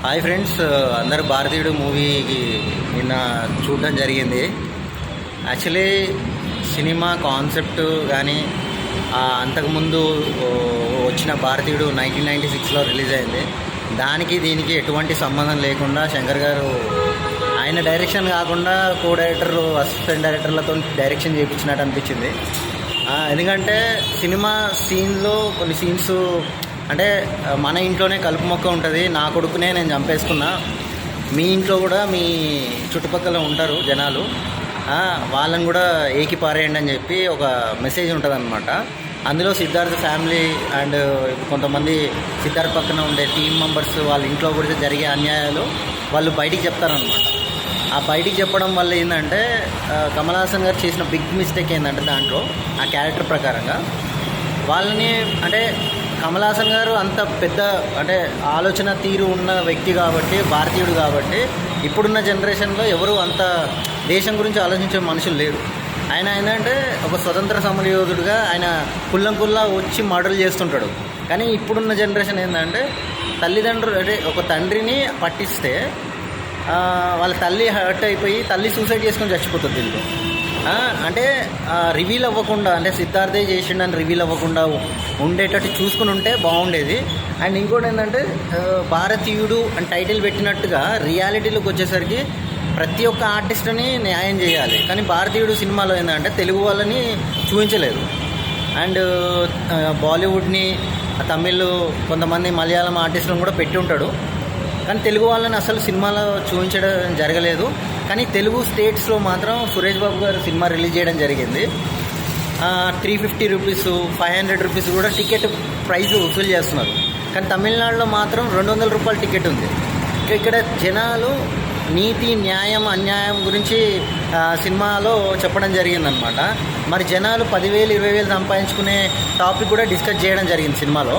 Hi friends, అందరూ భారతీయుడు మూవీకి నిన్న చూడడం జరిగింది. యాక్చువల్లీ సినిమా కాన్సెప్ట్ కానీ అంతకుముందు వచ్చిన భారతీయుడు 1996లో రిలీజ్ అయింది. దానికి దీనికి ఎటువంటి సంబంధం లేకుండా శంకర్ గారు ఆయన డైరెక్షన్ కాకుండా కో డైరెక్టర్లు అసిస్టెంట్ డైరెక్టర్లతో డైరెక్షన్ చేయించినట్టు అనిపించింది. ఎందుకంటే సినిమా సీన్లో కొన్ని సీన్స్ అంటే మన ఇంట్లోనే కలుపు మొక్క ఉంటుంది, నా కొడుకునే నేను చంపేసుకున్నా, మీ ఇంట్లో కూడా మీ చుట్టుపక్కల ఉంటారు జనాలు, వాళ్ళని కూడా ఏకి పారేయండి అని చెప్పి ఒక మెసేజ్ ఉంటుంది అనమాట. అందులో సిద్ధార్థ్ ఫ్యామిలీ అండ్ కొంతమంది సిద్ధార్థ్ పక్కన ఉండే టీమ్ మెంబర్స్ వాళ్ళ ఇంట్లో కూడా జరిగే అన్యాయాలు వాళ్ళు బయటికి చెప్తారనమాట. ఆ బయటికి చెప్పడం వల్ల ఏంటంటే కమల్ హాసన్ గారు చేసిన బిగ్ మిస్టేక్ ఏంటంటే దాంట్లో ఆ క్యారెక్టర్ ప్రకారంగా వాళ్ళని అంటే కమల్ హాసన్ గారు అంత పెద్ద అంటే ఆలోచన తీరు ఉన్న వ్యక్తి కాబట్టి, భారతీయుడు కాబట్టి ఇప్పుడున్న జనరేషన్లో ఎవరు అంత దేశం గురించి ఆలోచించే మనుషులు లేరు. ఆయన ఏంటంటే ఒక స్వతంత్ర సమరయోధుడుగా ఆయన కుల్లా వచ్చి మర్డర్లు చేస్తుంటాడు. కానీ ఇప్పుడున్న జనరేషన్ ఏంటంటే తల్లిదండ్రులు అంటే ఒక తండ్రిని పట్టిస్తే వాళ్ళ తల్లి హర్ట్ అయిపోయి తల్లి సూసైడ్ చేసుకొని చచ్చిపోతుంది దీంట్లో. అంటే రివీల్ అవ్వకుండా అంటే సిద్ధార్థే చేసిండని రివీల్ అవ్వకుండా ఉండేటట్టు చూసుకుని ఉంటే బాగుండేది. అండ్ ఇంకోటి ఏంటంటే భారతీయుడు అని టైటిల్ పెట్టినట్టుగా రియాలిటీలోకి వచ్చేసరికి ప్రతి ఒక్క ఆర్టిస్ట్ని న్యాయం చేయాలి. కానీ భారతీయుడు సినిమాలో ఏంటంటే తెలుగు వాళ్ళని చూపించలేదు. అండ్ బాలీవుడ్ని, తమిళ్, కొంతమంది మలయాళం ఆర్టిస్టులను కూడా పెట్టి ఉంటాడు, కానీ తెలుగు వాళ్ళని అసలు సినిమాలో చూపించడం జరగలేదు. కానీ తెలుగు స్టేట్స్లో మాత్రం సురేష్ బాబు గారు సినిమా రిలీజ్ చేయడం జరిగింది. 350 రూపీస్, 500 రూపీస్ కూడా టికెట్ ప్రైస్ వసూలు చేస్తున్నారు. కానీ తమిళనాడులో మాత్రం 200 రూపాయల టికెట్ ఉంది. ఇక్కడ జనాలు నీతి, న్యాయం, అన్యాయం గురించి సినిమాలో చెప్పడం జరిగిందనమాట. మరి జనాలు 10,000, 20,000 సంపాదించుకునే టాపిక్ కూడా డిస్కస్ చేయడం జరిగింది సినిమాలో.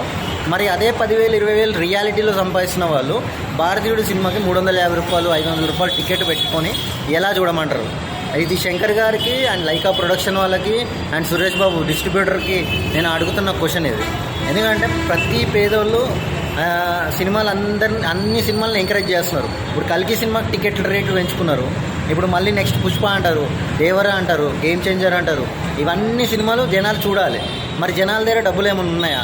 మరి అదే 10,000, 20,000 రియాలిటీలో సంపాదించిన వాళ్ళు భారతీయుడు సినిమాకి 350 రూపాయలు, 500 రూపాయలు టికెట్ పెట్టుకొని ఎలా చూడమంటారు? ఇది శంకర్ గారికి అండ్ లైకా ప్రొడక్షన్ వాళ్ళకి అండ్ సురేష్ బాబు డిస్ట్రిబ్యూటర్కి నేను అడుగుతున్న క్వశ్చన్ ఇది. ఎందుకంటే ప్రతి పేదోళ్ళు అన్ని సినిమాలను ఎంకరేజ్ చేస్తున్నారు. ఇప్పుడు కల్కి సినిమాకి టికెట్ల రేట్లు పెంచుకున్నారు. ఇప్పుడు మళ్ళీ నెక్స్ట్ పుష్ప అంటారు, దేవరా అంటారు, గేమ్ చేంజర్ అంటారు. ఇవన్నీ సినిమాలు జనాలు చూడాలి. మరి జనాల దగ్గర డబ్బులు ఏమైనా ఉన్నాయా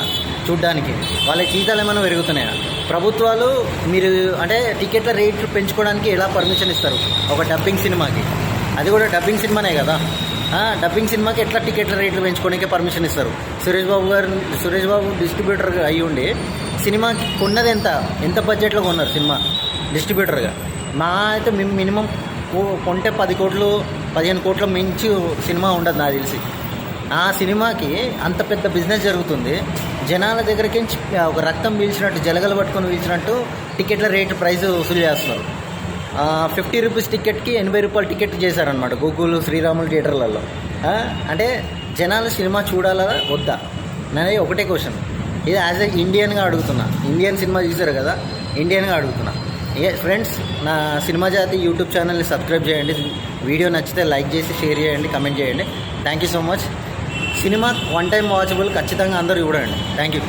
చూడ్డానికి? వాళ్ళ జీతాలు ఏమైనా పెరుగుతున్నాయా? ప్రభుత్వాలు మీరు అంటే టికెట్ల రేట్లు పెంచుకోవడానికి ఎలా పర్మిషన్ ఇస్తారు ఒక డబ్బింగ్ సినిమాకి? అది కూడా డబ్బింగ్ సినిమానే కదా. డబ్బింగ్ సినిమాకి ఎట్లా టికెట్ల రేట్లు పెంచుకోవడానికి పర్మిషన్ ఇస్తారు? సురేష్ బాబు డిస్ట్రిబ్యూటర్ అయ్యి ఉండి సినిమాకి కొన్నది ఎంత బడ్జెట్లో కొన్నారు సినిమా డిస్ట్రిబ్యూటర్గా? మా అయితే మినిమం కొంటే 10 కోట్లు, 15 కోట్ల మించి సినిమా ఉండదు నాకు తెలిసి. ఆ సినిమాకి అంత పెద్ద బిజినెస్ జరుగుతుంది. జనాల దగ్గరికి ఒక రక్తం పీల్చినట్టు, జలగలు పట్టుకొని పీల్చినట్టు టికెట్ల రేటు ప్రైస్ వసూలు చేస్తున్నారు. 50 రూపీస్ టికెట్కి 80 రూపాయలు టికెట్ చేశారనమాట గూగుల్, శ్రీరాములు థియేటర్లలో. అంటే జనాలు సినిమా చూడాలా వద్దా అనేది ఒకటే క్వశ్చన్. ఇది యాజ్ ఎ ఇండియన్గా అడుగుతున్నా. ఇండియన్ సినిమా చూసారు కదా, ఇండియన్గా అడుగుతున్నా. ఫ్రెండ్స్, నా సినిమా జాతి యూట్యూబ్ ఛానల్ని సబ్స్క్రైబ్ చేయండి. వీడియో నచ్చితే లైక్ చేసి షేర్ చేయండి, కమెంట్ చేయండి. Thank you so much. Cinema 1 time watchable, ఖచ్చితంగా అందరూ చూడండి. Thank you.